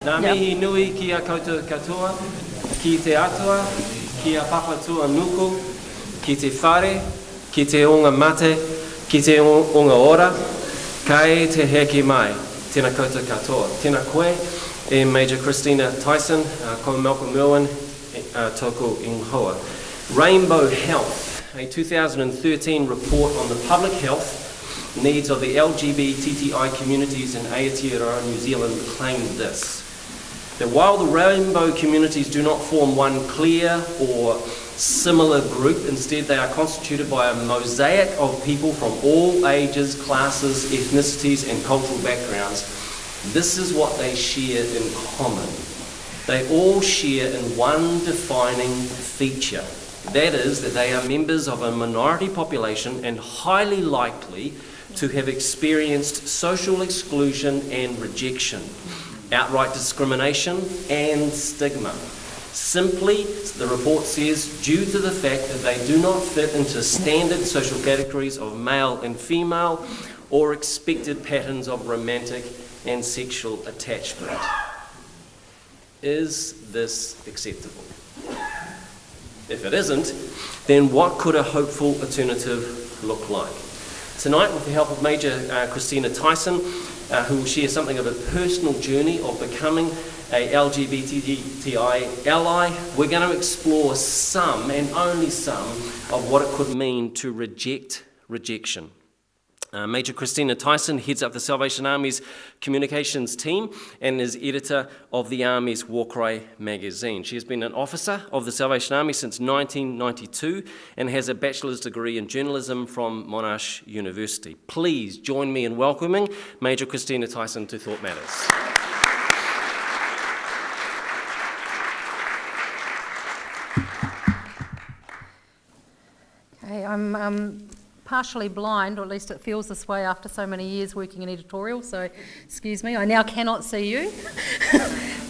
Nā mihi nui ki a koutou katoa, ki te atua, ki a papatua nuku, ki te whare, ki te onga mate, ki te onga ora, kai te heke mai, tēnā koutou katoa. Tēnā koe e Major Christina Tyson, ko Malcolm Merwin, tōku ingoa. Rainbow Health, a 2013 report on the public health needs of the GLBTI communities in Aotearoa, New Zealand, claimed this. That while the rainbow communities do not form one clear or similar group, instead they are constituted by a mosaic of people from all ages, classes, ethnicities and cultural backgrounds, this is what they share in common. They all share in one defining feature. That is, that they are members of a minority population and highly likely to have experienced social exclusion and rejection, outright discrimination and stigma. Simply, the report says, due to the fact that they do not fit into standard social categories of male and female or expected patterns of romantic and sexual attachment. Is this acceptable? If it isn't, then what could a hopeful alternative look like? Tonight, with the help of Major Christina Tyson, who will share something of a personal journey of becoming a LGBTI ally, we're going to explore some, and only some, of what it could mean to reject rejection. Major Christina Tyson heads up the Salvation Army's communications team and is editor of the Army's War Cry magazine. She has been an officer of the Salvation Army since 1992 and has a bachelor's degree in journalism from Monash University. Please join me in welcoming Major Christina Tyson to Thought Matters. Okay, I'm partially blind, or at least it feels this way after so many years working in editorial, so excuse me, I now cannot see you,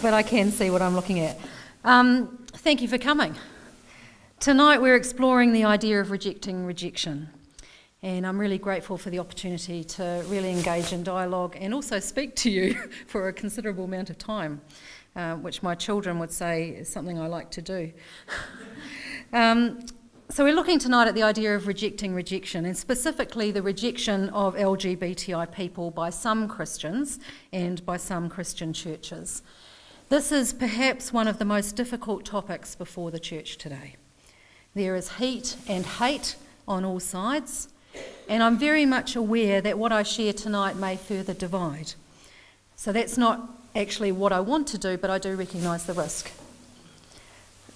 but I can see what I'm looking at. Thank you for coming. Tonight we're exploring the idea of rejecting rejection, and I'm really grateful for the opportunity to really engage in dialogue and also speak to you for a considerable amount of time, which my children would say is something I like to do. So we're looking tonight at the idea of rejecting rejection, and specifically the rejection of LGBTI people by some Christians and by some Christian churches. This is perhaps one of the most difficult topics before the church today. There is heat and hate on all sides, and I'm very much aware that what I share tonight may further divide. So that's not actually what I want to do, but I do recognise the risk.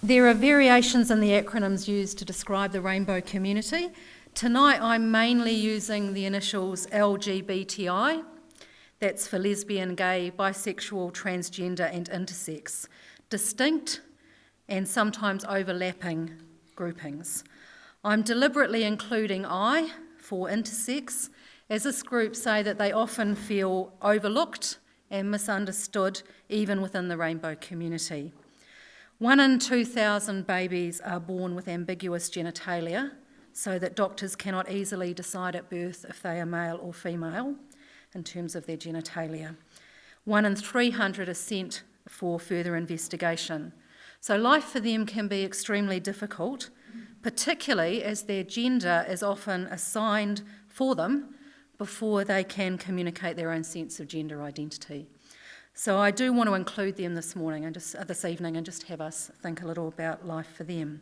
There are variations in the acronyms used to describe the rainbow community. Tonight I'm mainly using the initials LGBTI. That's for lesbian, gay, bisexual, transgender and intersex. Distinct and sometimes overlapping groupings. I'm deliberately including I for intersex, as this group say that they often feel overlooked and misunderstood even within the rainbow community. 1 in 2,000 babies are born with ambiguous genitalia, so that doctors cannot easily decide at birth if they are male or female in terms of their genitalia. 1 in 300 are sent for further investigation. So life for them can be extremely difficult, particularly as their gender is often assigned for them before they can communicate their own sense of gender identity. So I do want to include them this morning and this evening and just have us think a little about life for them.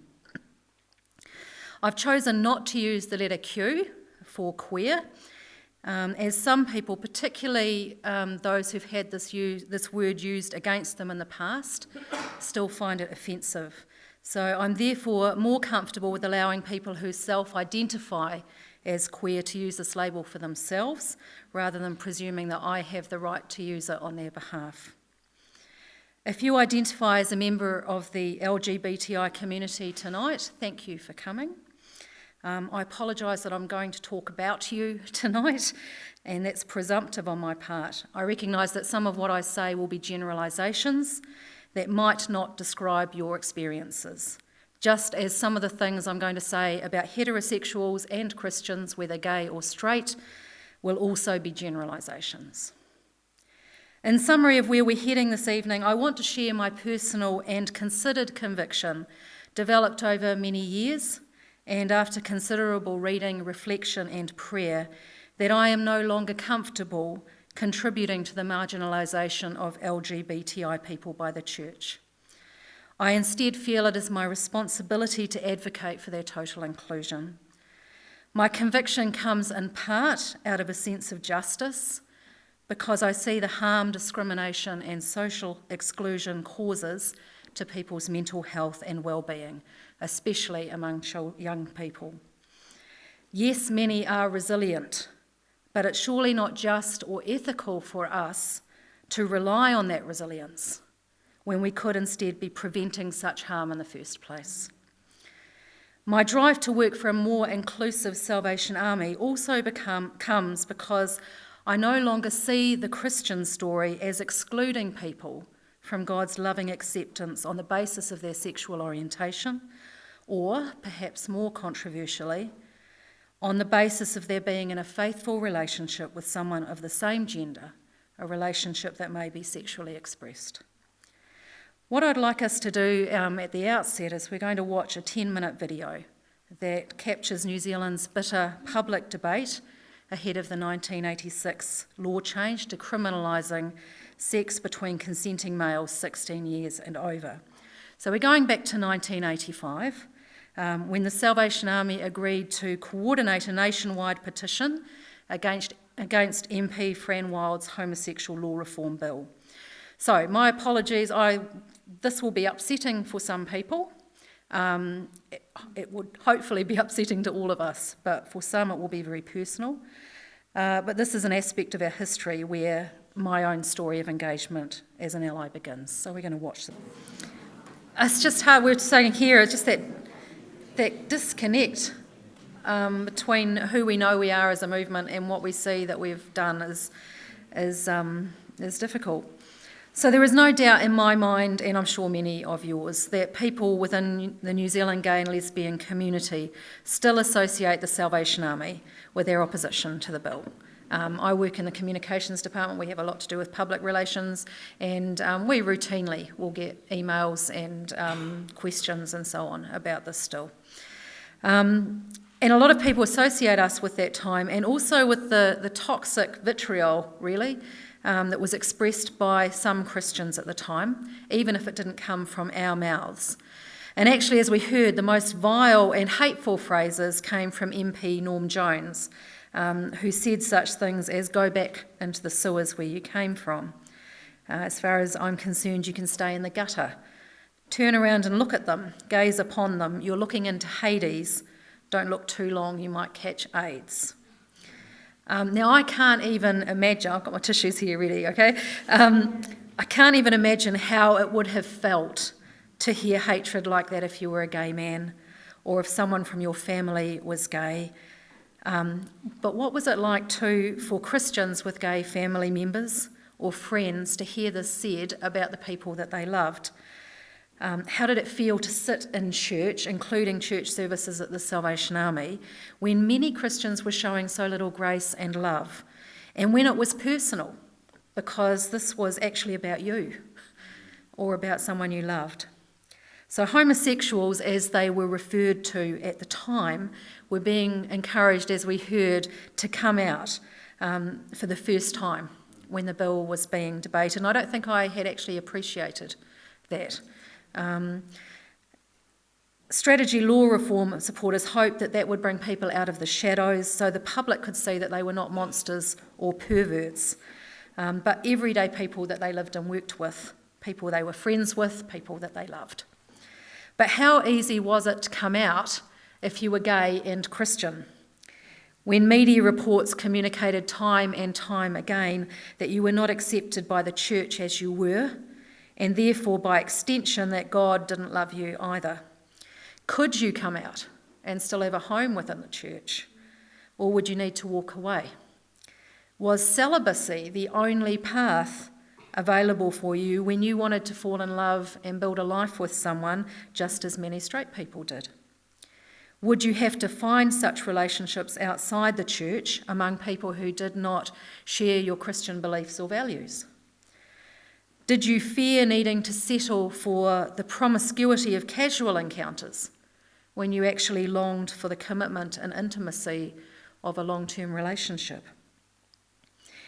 I've chosen not to use the letter Q for queer, as some people, particularly those who've had this word used against them in the past, still find it offensive. So I'm therefore more comfortable with allowing people who self-identify as queer to use this label for themselves, rather than presuming that I have the right to use it on their behalf. If you identify as a member of the LGBTI community tonight, thank you for coming. I apologise that I'm going to talk about you tonight, and that's presumptive on my part. I recognise that some of what I say will be generalisations that might not describe your experiences, just as some of the things I'm going to say about heterosexuals and Christians, whether gay or straight, will also be generalisations. In summary of where we're heading this evening, I want to share my personal and considered conviction, developed over many years, and after considerable reading, reflection and prayer, that I am no longer comfortable contributing to the marginalisation of LGBTI people by the church. I instead feel it is my responsibility to advocate for their total inclusion. My conviction comes in part out of a sense of justice, because I see the harm, discrimination and social exclusion causes to people's mental health and well-being, especially among young people. Yes, many are resilient, but it's surely not just or ethical for us to rely on that resilience when we could instead be preventing such harm in the first place. My drive to work for a more inclusive Salvation Army also comes because I no longer see the Christian story as excluding people from God's loving acceptance on the basis of their sexual orientation, or, perhaps more controversially, on the basis of their being in a faithful relationship with someone of the same gender, a relationship that may be sexually expressed. What I'd like us to do at the outset is we're going to watch a 10-minute video that captures New Zealand's bitter public debate ahead of the 1986 law change to criminalising sex between consenting males 16 years and over. So we're going back to 1985, when the Salvation Army agreed to coordinate a nationwide petition against MP Fran Wild's Homosexual Law Reform Bill. So my apologies, this will be upsetting for some people. It would hopefully be upsetting to all of us, but for some it will be very personal. But this is an aspect of our history where my own story of engagement as an ally begins. So we're going to watch them. It's just hard, we're saying here, it's just that disconnect between who we know we are as a movement and what we see that we've done is difficult. So there is no doubt in my mind, and I'm sure many of yours, that people within the New Zealand gay and lesbian community still associate the Salvation Army with their opposition to the bill. I work in the communications department. We have a lot to do with public relations, and we routinely will get emails and questions and so on about this still. And a lot of people associate us with that time, and also with the toxic vitriol, really, that was expressed by some Christians at the time, even if it didn't come from our mouths. And actually, as we heard, the most vile and hateful phrases came from MP Norm Jones, who said such things as, "Go back into the sewers where you came from. As far as I'm concerned, you can stay in the gutter. Turn around and look at them, gaze upon them. You're looking into Hades. Don't look too long, you might catch AIDS." Now, I can't even imagine, I've got my tissues here ready, okay? I can't even imagine how it would have felt to hear hatred like that if you were a gay man or if someone from your family was gay. But what was it like too for Christians with gay family members or friends to hear this said about the people that they loved? How did it feel to sit in church, including church services at the Salvation Army, when many Christians were showing so little grace and love, and when it was personal, because this was actually about you or about someone you loved? So homosexuals, as they were referred to at the time, were being encouraged, as we heard, to come out for the first time when the bill was being debated. And I don't think I had actually appreciated that. Strategy law reform supporters hoped that would bring people out of the shadows so the public could see that they were not monsters or perverts, but everyday people that they lived and worked with, people they were friends with, people that they loved. But how easy was it to come out if you were gay and Christian? When media reports communicated time and time again that you were not accepted by the church as you were, and therefore by extension that God didn't love you either. Could you come out and still have a home within the church? Or would you need to walk away? Was celibacy the only path available for you when you wanted to fall in love and build a life with someone, just as many straight people did? Would you have to find such relationships outside the church among people who did not share your Christian beliefs or values? Did you fear needing to settle for the promiscuity of casual encounters when you actually longed for the commitment and intimacy of a long-term relationship?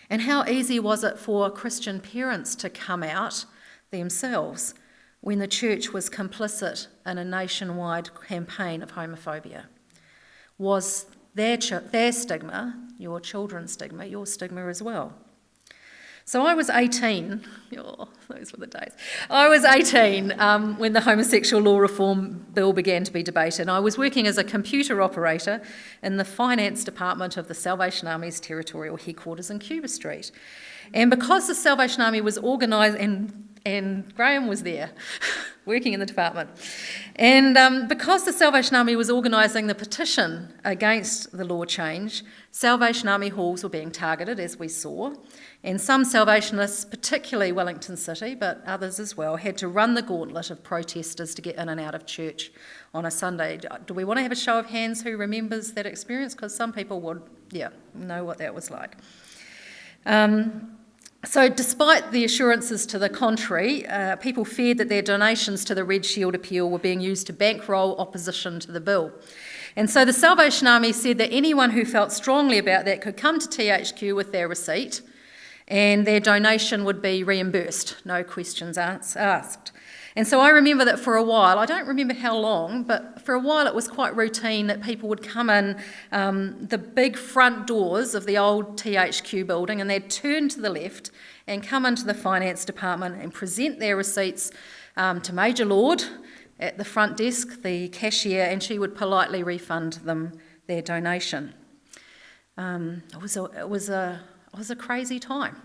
And how easy was it for Christian parents to come out themselves when the church was complicit in a nationwide campaign of homophobia? Was their stigma, your children's stigma, your stigma as well? So I was 18, those were the days. I was 18 when the Homosexual Law Reform Bill began to be debated, and I was working as a computer operator in the finance department of the Salvation Army's territorial headquarters in Cuba Street. And because the Salvation Army was organised, and Graham was there, working in the department, and because the Salvation Army was organising the petition against the law change, Salvation Army halls were being targeted, as we saw, and some Salvationists, particularly Wellington City, but others as well, had to run the gauntlet of protesters to get in and out of church on a Sunday. Do we want to have a show of hands who remembers that experience? Because some people would, know what that was like. So despite the assurances to the contrary, people feared that their donations to the Red Shield appeal were being used to bankroll opposition to the bill. And so the Salvation Army said that anyone who felt strongly about that could come to THQ with their receipt and their donation would be reimbursed, no questions asked. And so I remember that for a while, I don't remember how long, but for a while it was quite routine that people would come in the big front doors of the old THQ building, and they'd turn to the left and come into the finance department and present their receipts to Major Lord at the front desk, the cashier, and she would politely refund them their donation. It was a crazy time,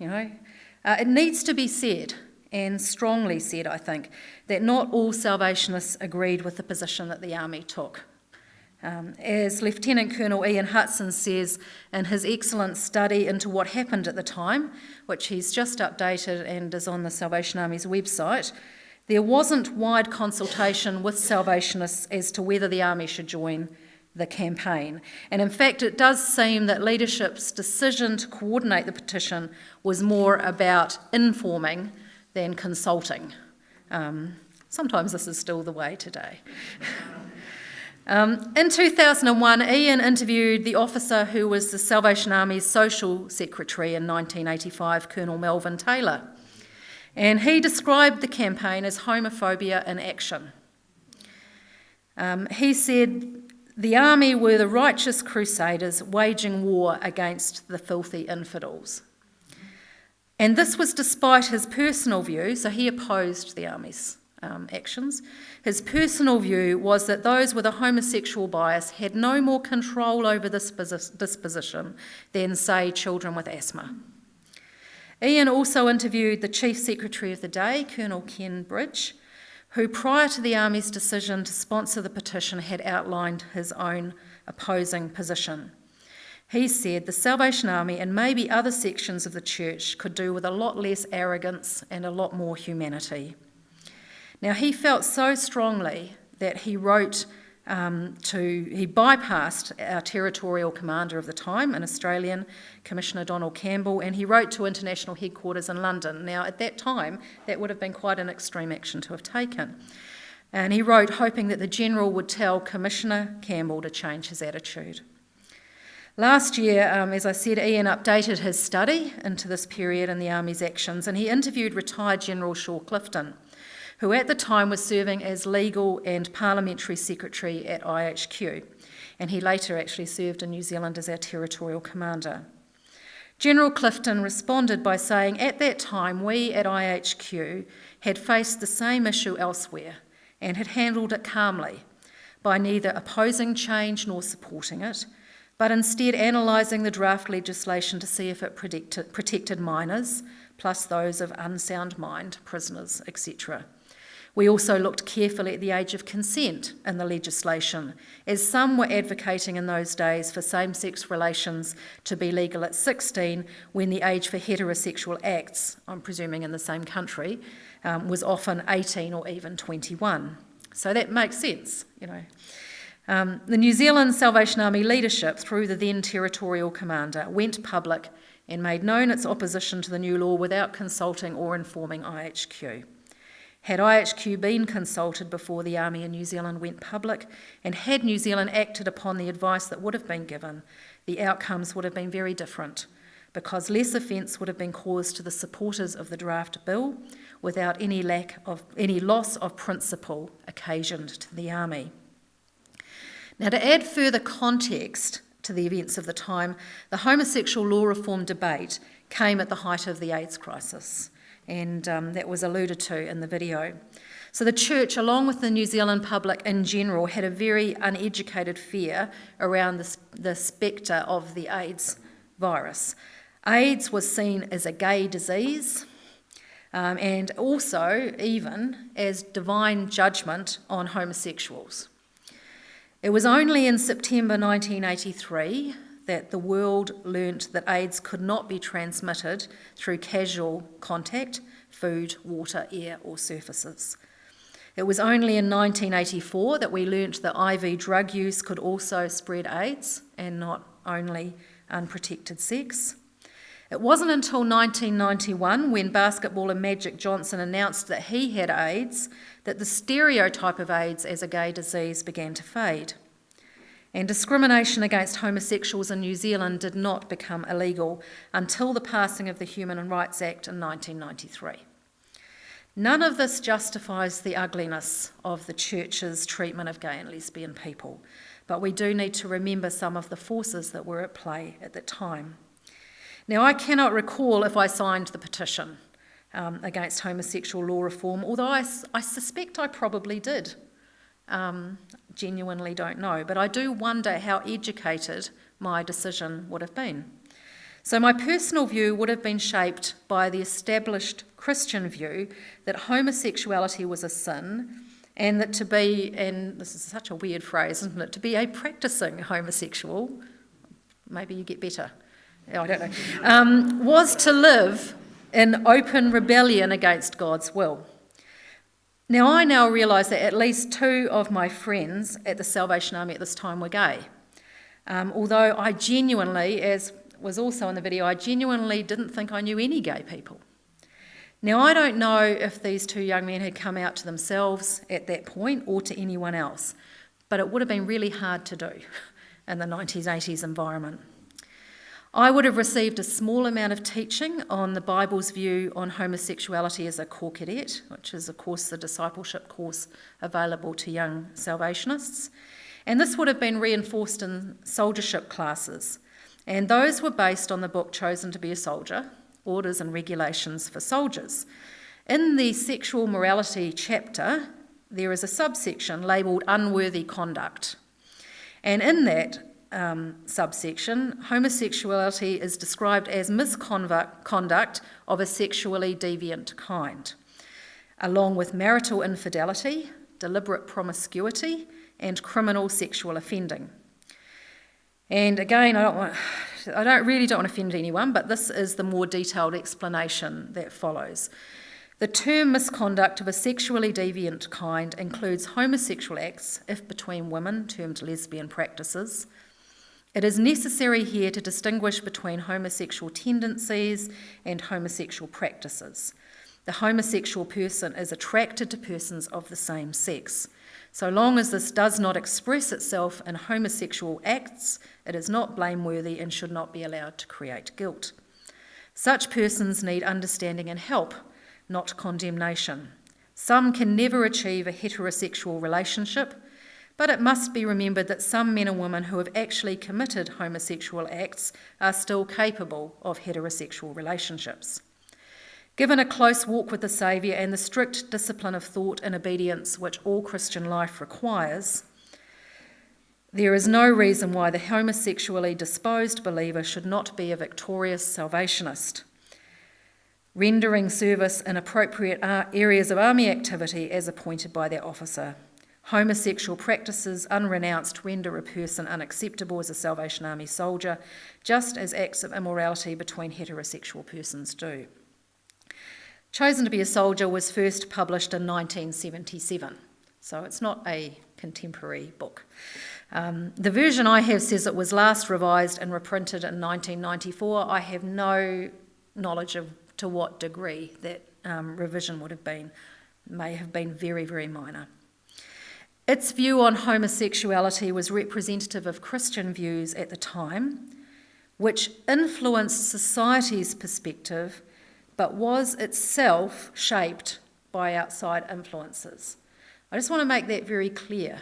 It needs to be said, and strongly said, I think, that not all Salvationists agreed with the position that the Army took. As Lieutenant Colonel Ian Hudson says in his excellent study into what happened at the time, which he's just updated and is on the Salvation Army's website, there wasn't wide consultation with Salvationists as to whether the Army should join the campaign. And in fact, it does seem that leadership's decision to coordinate the petition was more about informing than consulting. Sometimes this is still the way today. In 2001, Ian interviewed the officer who was the Salvation Army's social secretary in 1985, Colonel Melvin Taylor. And he described the campaign as homophobia in action. He said, the army were the righteous crusaders waging war against the filthy infidels. And this was despite his personal view, so he opposed the army's actions. His personal view was that those with a homosexual bias had no more control over this disposition than, say, children with asthma. Ian also interviewed the Chief Secretary of the day, Colonel Ken Bridge, who prior to the Army's decision to sponsor the petition had outlined his own opposing position. He said the Salvation Army and maybe other sections of the church could do with a lot less arrogance and a lot more humanity. Now, he felt so strongly that he wrote he bypassed our territorial commander of the time, an Australian, Commissioner Donald Campbell, and he wrote to international headquarters in London. Now, at that time, that would have been quite an extreme action to have taken. And he wrote hoping that the General would tell Commissioner Campbell to change his attitude. Last year, as I said, Ian updated his study into this period in the Army's actions, and he interviewed retired General Shaw Clifton, who at the time was serving as Legal and Parliamentary Secretary at IHQ, and he later actually served in New Zealand as our territorial commander. General Clifton responded by saying, at that time we at IHQ had faced the same issue elsewhere and had handled it calmly by neither opposing change nor supporting it, but instead analysing the draft legislation to see if it protected minors, plus those of unsound mind, prisoners, etc. We also looked carefully at the age of consent in the legislation, as some were advocating in those days for same-sex relations to be legal at 16 when the age for heterosexual acts, I'm presuming in the same country, was often 18 or even 21. So that makes sense, The New Zealand Salvation Army leadership, through the then territorial commander, went public and made known its opposition to the new law without consulting or informing IHQ. Had IHQ been consulted before the Army in New Zealand went public, and had New Zealand acted upon the advice that would have been given, the outcomes would have been very different, because less offence would have been caused to the supporters of the draft bill without any loss of principle occasioned to the Army. Now, to add further context to the events of the time, the homosexual law reform debate came at the height of the AIDS crisis, and that was alluded to in the video. So the church, along with the New Zealand public in general, had a very uneducated fear around the spectre of the AIDS virus. AIDS was seen as a gay disease, and also even as divine judgment on homosexuals. It was only in September 1983 that the world learnt that AIDS could not be transmitted through casual contact, food, water, air or surfaces. It was only in 1984 that we learnt that IV drug use could also spread AIDS and not only unprotected sex. It wasn't until 1991, when basketballer Magic Johnson announced that he had AIDS, that the stereotype of AIDS as a gay disease began to fade. And discrimination against homosexuals in New Zealand did not become illegal until the passing of the Human Rights Act in 1993. None of this justifies the ugliness of the church's treatment of gay and lesbian people, but we do need to remember some of the forces that were at play at that time. Now, I cannot recall if I signed the petition against homosexual law reform, although I suspect I probably did. Genuinely don't know, but I do wonder how educated my decision would have been. So my personal view would have been shaped by the established Christian view that homosexuality was a sin, and that to be, and this is such a weird phrase, isn't it, to be a practising homosexual, maybe you get better, I don't know, was to live in open rebellion against God's will. Now, I now realise that at least 2 of my friends at the Salvation Army at this time were gay. Although I genuinely, as was also in the video, I genuinely didn't think I knew any gay people. Now, I don't know if these 2 young men had come out to themselves at that point or to anyone else, but it would have been really hard to do in the 90s, 80s environment. I would have received a small amount of teaching on the Bible's view on homosexuality as a core cadet, which is, of course, the discipleship course available to young Salvationists. And this would have been reinforced in soldiership classes. And those were based on the book Chosen to be a Soldier, Orders and Regulations for Soldiers. In the sexual morality chapter, there is a subsection labelled Unworthy Conduct. And in that subsection, homosexuality is described as misconduct of a sexually deviant kind, along with marital infidelity, deliberate promiscuity, and criminal sexual offending. And again, I really don't want to offend anyone, but this is the more detailed explanation that follows. The term misconduct of a sexually deviant kind includes homosexual acts, if between women, termed lesbian practices. It is necessary here to distinguish between homosexual tendencies and homosexual practices. The homosexual person is attracted to persons of the same sex. So long as this does not express itself in homosexual acts, it is not blameworthy and should not be allowed to create guilt. Such persons need understanding and help, not condemnation. Some can never achieve a heterosexual relationship, but it must be remembered that some men and women who have actually committed homosexual acts are still capable of heterosexual relationships. Given a close walk with the Saviour and the strict discipline of thought and obedience which all Christian life requires, there is no reason why the homosexually disposed believer should not be a victorious Salvationist, rendering service in appropriate areas of army activity as appointed by their officer. Homosexual practices, unrenounced, render a person unacceptable as a Salvation Army soldier, just as acts of immorality between heterosexual persons do. Chosen to be a Soldier was first published in 1977, So it's not a contemporary book. The version I have says it was last revised and reprinted in 1994. I have no knowledge of to what degree that revision would have been. May have been very, very minor. Its view on homosexuality was representative of Christian views at the time, which influenced society's perspective, but was itself shaped by outside influences. I just want to make that very clear,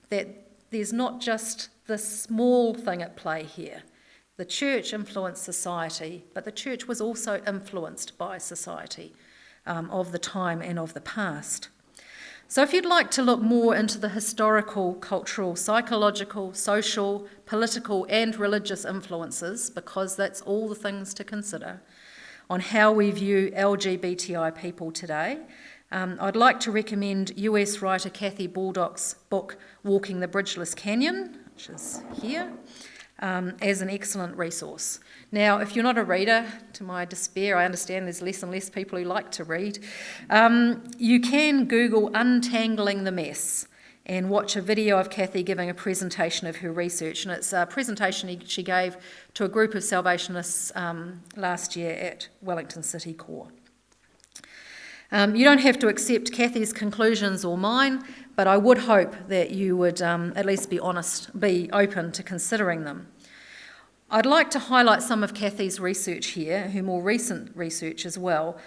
that there's not just this small thing at play here. The church influenced society, but the church was also influenced by society of the time and of the past. So if you'd like to look more into the historical, cultural, psychological, social, political and religious influences, because that's all the things to consider, on how we view LGBTI people today, I'd like to recommend US writer Kathy Baldock's book, Walking the Bridgeless Canyon, which is here, as an excellent resource. Now, if you're not a reader, to my despair, I understand there's less and less people who like to read, you can Google Untangling the Mess and watch a video of Kathy giving a presentation of her research. And it's a presentation she gave to a group of Salvationists last year at Wellington City Core. You don't have to accept Kathy's conclusions or mine, but I would hope that you would at least be open to considering them. I'd like to highlight some of Kathy's research here, her more recent research as well,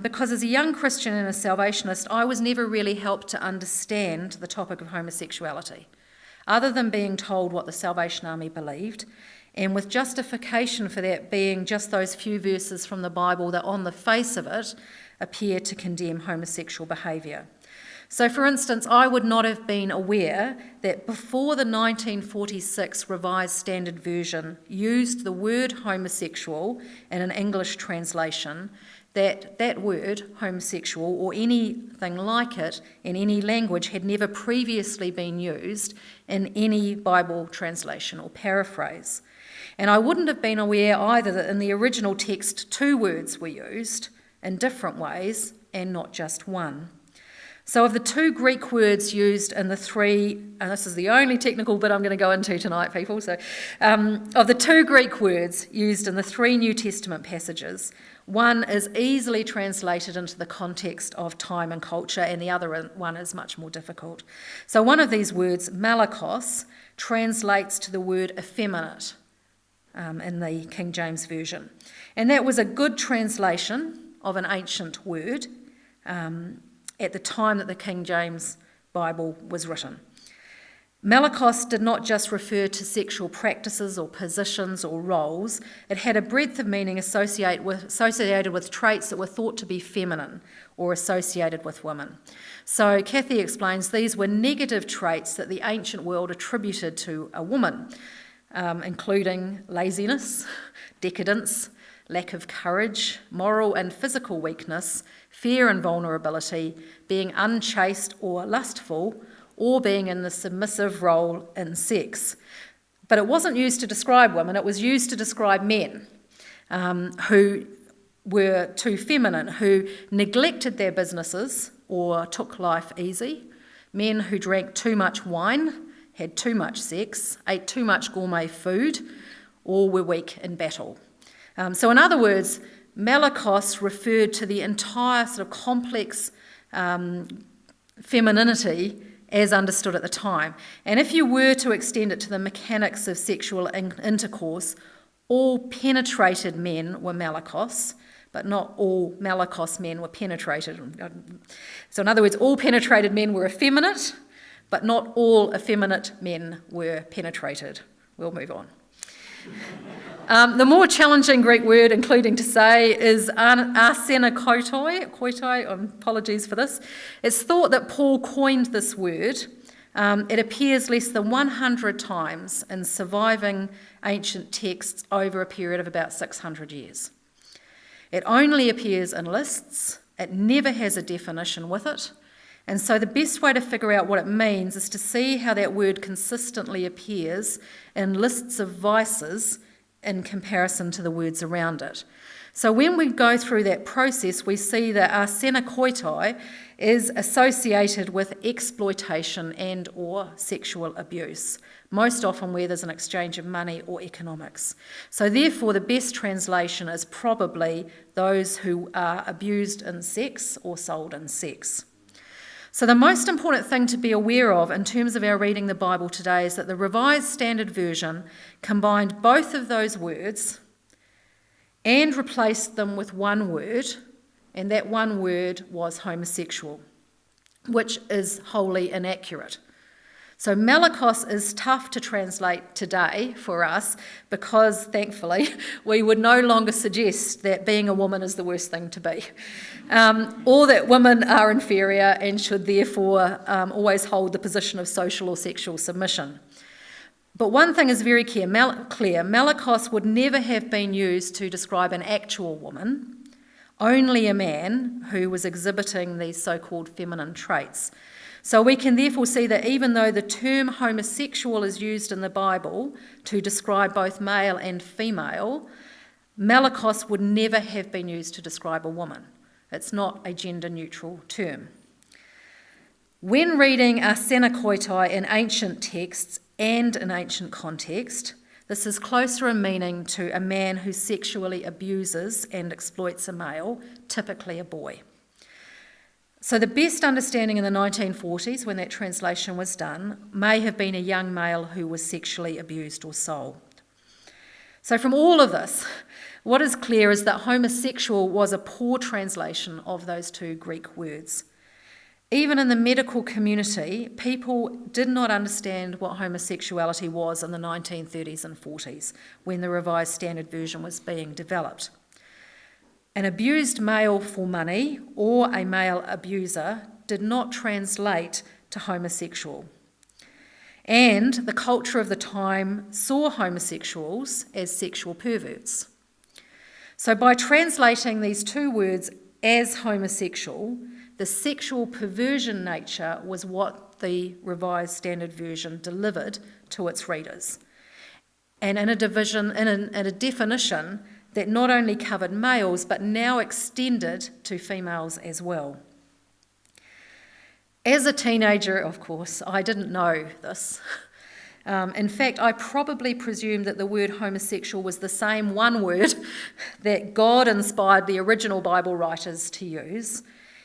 because as a young Christian and a Salvationist, I was never really helped to understand the topic of homosexuality, other than being told what the Salvation Army believed, and with justification for that being just those few verses from the Bible that on the face of it appear to condemn homosexual behaviour. So, for instance, I would not have been aware that before the 1946 Revised Standard Version used the word homosexual in an English translation, that word, homosexual, or anything like it in any language had never previously been used in any Bible translation or paraphrase. And I wouldn't have been aware either that in the original text 2 words were used in different ways and not just one. So of the 2 Greek words used in the 3, and this is the only technical bit I'm going to go into tonight, people, so of the 2 Greek words used in the 3 New Testament passages, one is easily translated into the context of time and culture, and the other one is much more difficult. So one of these words, malakos, translates to the word effeminate in the King James Version. And that was a good translation of an ancient word at the time that the King James Bible was written. Malakos did not just refer to sexual practices or positions or roles. It had a breadth of meaning associated with traits that were thought to be feminine or associated with women. So Kathy explains these were negative traits that the ancient world attributed to a woman, including laziness, decadence, lack of courage, moral and physical weakness, fear and vulnerability, being unchaste or lustful, or being in the submissive role in sex. But it wasn't used to describe women, it was used to describe men who were too feminine, who neglected their businesses or took life easy, men who drank too much wine, had too much sex, ate too much gourmet food, or were weak in battle. So in other words, malakos referred to the entire sort of complex femininity as understood at the time. And if you were to extend it to the mechanics of sexual intercourse, all penetrated men were malakos, but not all malakos men were penetrated. So in other words, all penetrated men were effeminate, but not all effeminate men were penetrated. We'll move on. The more challenging Greek word, including to say, is arsenokotoi. Apologies for this. It's thought that Paul coined this word. It appears less than 100 times in surviving ancient texts over a period of about 600 years. It only appears in lists. It never has a definition with it. And so the best way to figure out what it means is to see how that word consistently appears in lists of vices in comparison to the words around it. So when we go through that process, we see that arsena koitai is associated with exploitation and or sexual abuse, most often where there's an exchange of money or economics. So therefore, the best translation is probably those who are abused in sex or sold in sex. So the most important thing to be aware of in terms of our reading the Bible today is that the Revised Standard Version combined both of those words and replaced them with one word, and that one word was homosexual, which is wholly inaccurate. So malakos is tough to translate today for us because, thankfully, we would no longer suggest that being a woman is the worst thing to be, or that women are inferior and should therefore always hold the position of social or sexual submission. But one thing is very clear, malakos would never have been used to describe an actual woman, only a man who was exhibiting these so-called feminine traits. So we can therefore see that even though the term homosexual is used in the Bible to describe both male and female, malakos would never have been used to describe a woman. It's not a gender-neutral term. When reading arsena koitai in ancient texts and in ancient context, this is closer in meaning to a man who sexually abuses and exploits a male, typically a boy. So the best understanding in the 1940s, when that translation was done, may have been a young male who was sexually abused or sold. So from all of this, what is clear is that homosexual was a poor translation of those two Greek words. Even in the medical community, people did not understand what homosexuality was in the 1930s and 40s, when the Revised Standard Version was being developed. An abused male for money or a male abuser did not translate to homosexual. And the culture of the time saw homosexuals as sexual perverts. So by translating these two words as homosexual, the sexual perversion nature was what the Revised Standard Version delivered to its readers. And in a definition that not only covered males, but now extended to females as well. As a teenager, of course, I didn't know this. In fact, I probably presumed that the word homosexual was the same one word that God inspired the original Bible writers to use,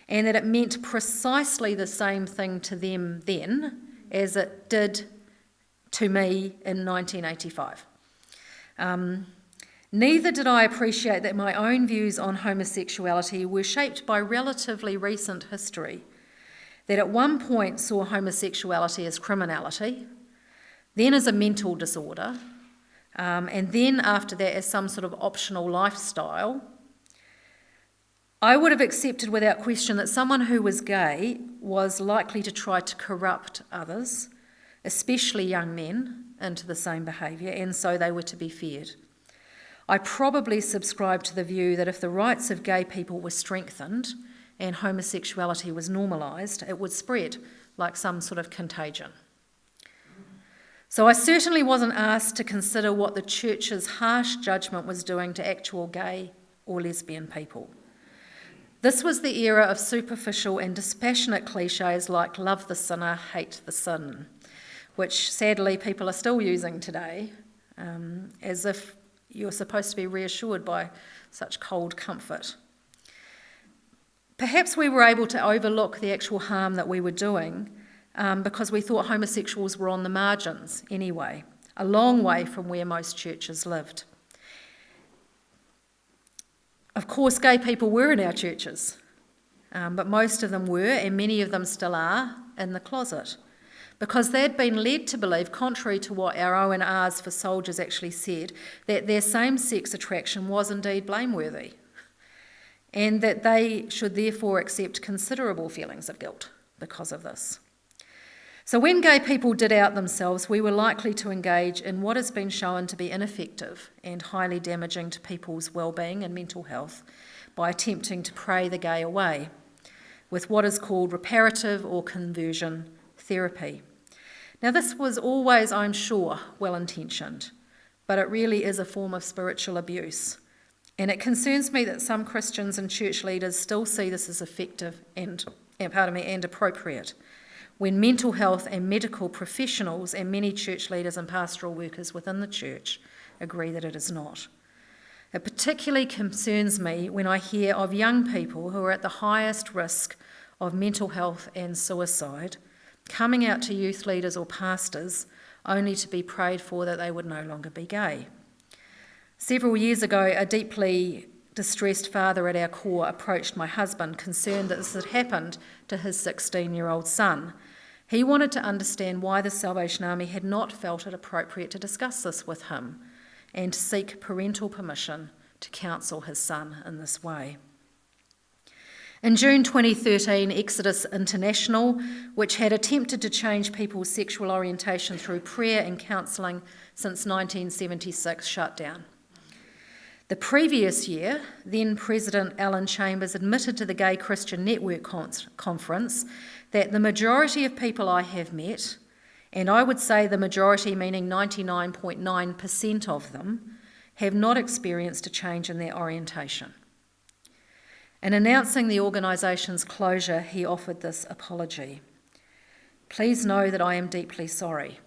and that it meant precisely the same thing to them then as it did to me in 1985. Neither did I appreciate that my own views on homosexuality were shaped by relatively recent history, that at one point saw homosexuality as criminality, then as a mental disorder, and then after that as some sort of optional lifestyle. I would have accepted without question that someone who was gay was likely to try to corrupt others, especially young men, into the same behaviour, and so they were to be feared. I probably subscribed to the view that if the rights of gay people were strengthened and homosexuality was normalised, it would spread like some sort of contagion. So I certainly wasn't asked to consider what the church's harsh judgment was doing to actual gay or lesbian people. This was the era of superficial and dispassionate cliches like love the sinner, hate the sin, which sadly people are still using today, as if you're supposed to be reassured by such cold comfort. Perhaps we were able to overlook the actual harm that we were doing because we thought homosexuals were on the margins anyway, a long way from where most churches lived. Of course, gay people were in our churches, but most of them were, and many of them still are, in the closet, because they'd been led to believe, contrary to what our O&Rs for soldiers actually said, that their same-sex attraction was indeed blameworthy, and that they should therefore accept considerable feelings of guilt because of this. So when gay people did out themselves, we were likely to engage in what has been shown to be ineffective and highly damaging to people's well-being and mental health by attempting to pray the gay away with what is called reparative or conversion therapy. Now this was always, I'm sure, well-intentioned, but it really is a form of spiritual abuse, And it concerns me that some Christians and church leaders still see this as effective and appropriate, when mental health and medical professionals and many church leaders and pastoral workers within the church agree that it is not. It particularly concerns me when I hear of young people who are at the highest risk of mental health and suicide coming out to youth leaders or pastors only to be prayed for that they would no longer be gay. Several years ago, a deeply distressed father at our core approached my husband, concerned that this had happened to his 16-year-old son. He wanted to understand why the Salvation Army had not felt it appropriate to discuss this with him and to seek parental permission to counsel his son in this way. In June 2013, Exodus International, which had attempted to change people's sexual orientation through prayer and counselling since 1976, shut down. The previous year, then President Alan Chambers admitted to the Gay Christian Network conference that the majority of people I have met, and I would say the majority meaning 99.9% of them, have not experienced a change in their orientation. In announcing the organisation's closure, he offered this apology. Please know that I am deeply sorry.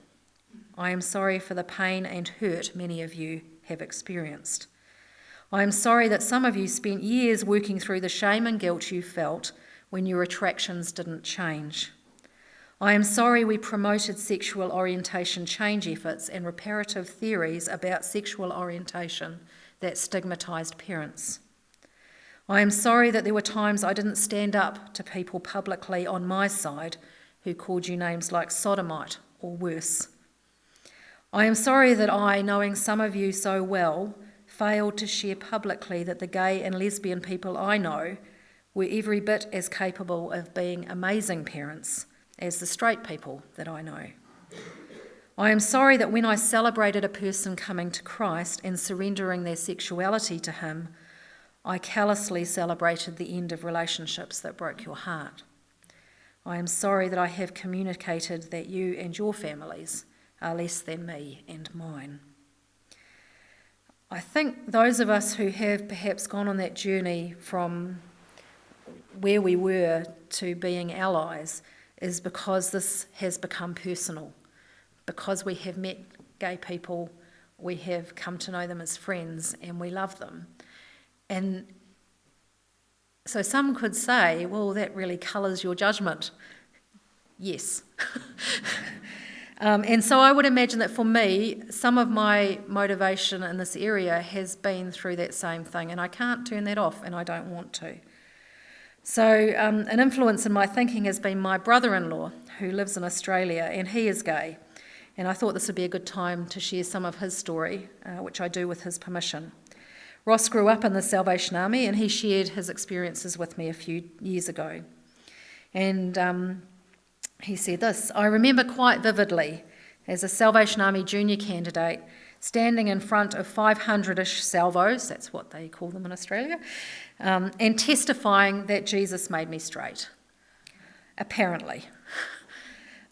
I am sorry for the pain and hurt many of you have experienced. I am sorry that some of you spent years working through the shame and guilt you felt when your attractions didn't change. I am sorry we promoted sexual orientation change efforts and reparative theories about sexual orientation that stigmatised parents. I am sorry that there were times I didn't stand up to people publicly on my side who called you names like sodomite or worse. I am sorry that I, knowing some of you so well, failed to share publicly that the gay and lesbian people I know were every bit as capable of being amazing parents as the straight people that I know. I am sorry that when I celebrated a person coming to Christ and surrendering their sexuality to him, I callously celebrated the end of relationships that broke your heart. I am sorry that I have communicated that you and your families are less than me and mine. I think those of us who have perhaps gone on that journey from where we were to being allies is because this has become personal. Because we have met gay people, we have come to know them as friends and we love them. And so some could say, well, that really colours your judgment. Yes. And so I would imagine that for me, some of my motivation in this area has been through that same thing, and I can't turn that off, and I don't want to. So an influence in my thinking has been my brother-in-law, who lives in Australia, and he is gay. And I thought this would be a good time to share some of his story, which I do with his permission. Ross grew up in the Salvation Army, and he shared his experiences with me a few years ago. And he said this: I remember quite vividly, as a Salvation Army junior candidate, standing in front of 500-ish salvos, that's what they call them in Australia, and testifying that Jesus made me straight. Apparently.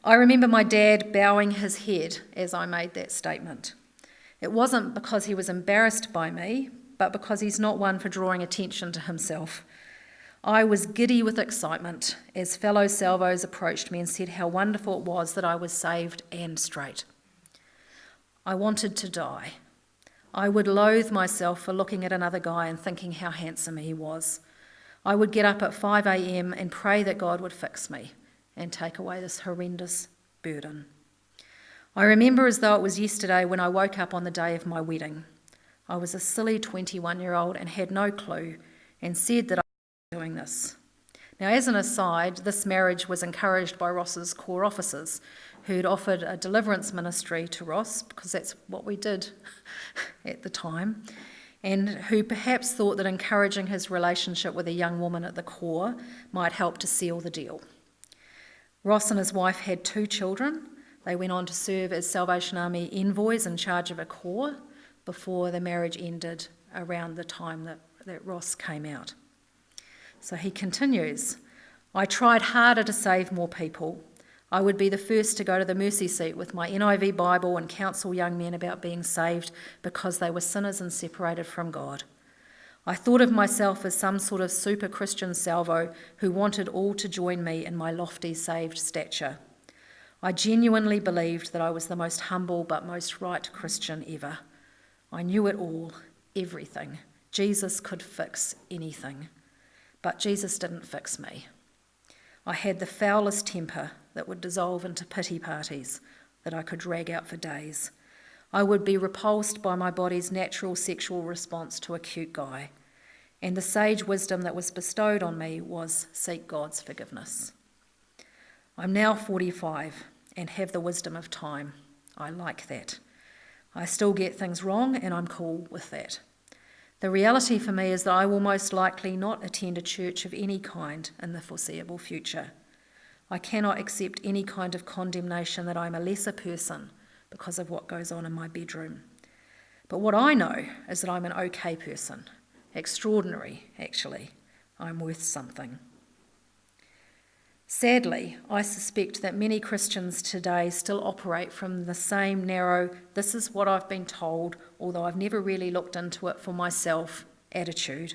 I remember my dad bowing his head as I made that statement. It wasn't because he was embarrassed by me, but because he's not one for drawing attention to himself. I was giddy with excitement as fellow salvos approached me and said how wonderful it was that I was saved and straight. I wanted to die. I would loathe myself for looking at another guy and thinking how handsome he was. I would get up at 5 a.m. and pray that God would fix me and take away this horrendous burden. I remember as though it was yesterday when I woke up on the day of my wedding. I was a silly 21-year-old and had no clue and said that I was doing this. Now, as an aside, this marriage was encouraged by Ross's core officers, who'd offered a deliverance ministry to Ross, because that's what we did at the time, and who perhaps thought that encouraging his relationship with a young woman at the core might help to seal the deal. Ross and his wife had 2 children. They went on to serve as Salvation Army envoys in charge of a corps before the marriage ended around the time that Ross came out. So he continues, I tried harder to save more people. I would be the first to go to the mercy seat with my NIV Bible and counsel young men about being saved because they were sinners and separated from God. I thought of myself as some sort of super Christian salvo who wanted all to join me in my lofty saved stature. I genuinely believed that I was the most humble but most right Christian ever. I knew it all, everything. Jesus could fix anything. But Jesus didn't fix me. I had the foulest temper that would dissolve into pity parties that I could drag out for days. I would be repulsed by my body's natural sexual response to a cute guy. And the sage wisdom that was bestowed on me was seek God's forgiveness. I'm now 45 and have the wisdom of time. I like that. I still get things wrong and I'm cool with that. The reality for me is that I will most likely not attend a church of any kind in the foreseeable future. I cannot accept any kind of condemnation that I'm a lesser person because of what goes on in my bedroom. But what I know is that I'm an okay person. Extraordinary, actually. I'm worth something. Sadly, I suspect that many Christians today still operate from the same narrow, this is what I've been told, although I've never really looked into it for myself, attitude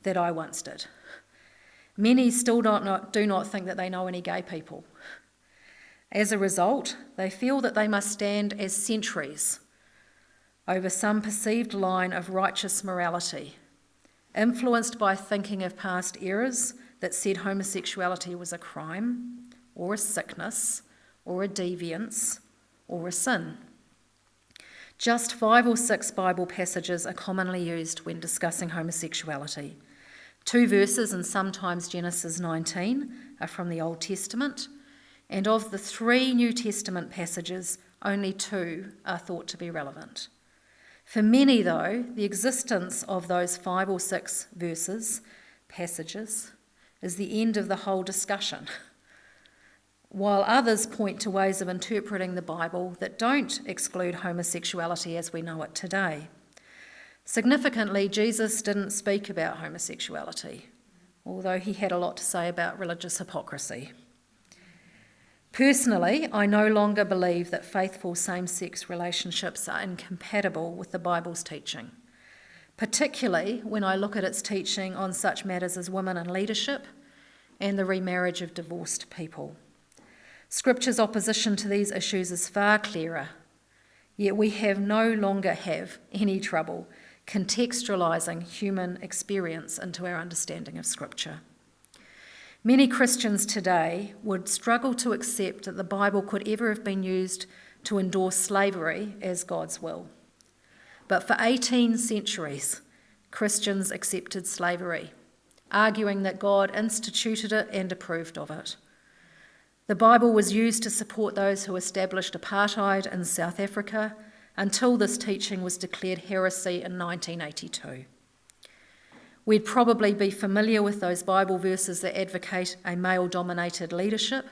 that I once did. Many still do not think that they know any gay people. As a result, they feel that they must stand as sentries over some perceived line of righteous morality, influenced by thinking of past eras that said homosexuality was a crime, or a sickness, or a deviance, or a sin. Just 5 or 6 Bible passages are commonly used when discussing homosexuality. 2 verses, and sometimes Genesis 19, are from the Old Testament, and of the 3 New Testament passages, only 2 are thought to be relevant. For many, though, the existence of those 5 or 6 passages, is the end of the whole discussion, while others point to ways of interpreting the Bible that don't exclude homosexuality as we know it today. Significantly, Jesus didn't speak about homosexuality, although he had a lot to say about religious hypocrisy. Personally, I no longer believe that faithful same-sex relationships are incompatible with the Bible's teaching, particularly when I look at its teaching on such matters as women in leadership and the remarriage of divorced people. Scripture's opposition to these issues is far clearer, yet we no longer have any trouble contextualising human experience into our understanding of Scripture. Many Christians today would struggle to accept that the Bible could ever have been used to endorse slavery as God's will. But for 18 centuries, Christians accepted slavery, arguing that God instituted it and approved of it. The Bible was used to support those who established apartheid in South Africa until this teaching was declared heresy in 1982. We'd probably be familiar with those Bible verses that advocate a male-dominated leadership,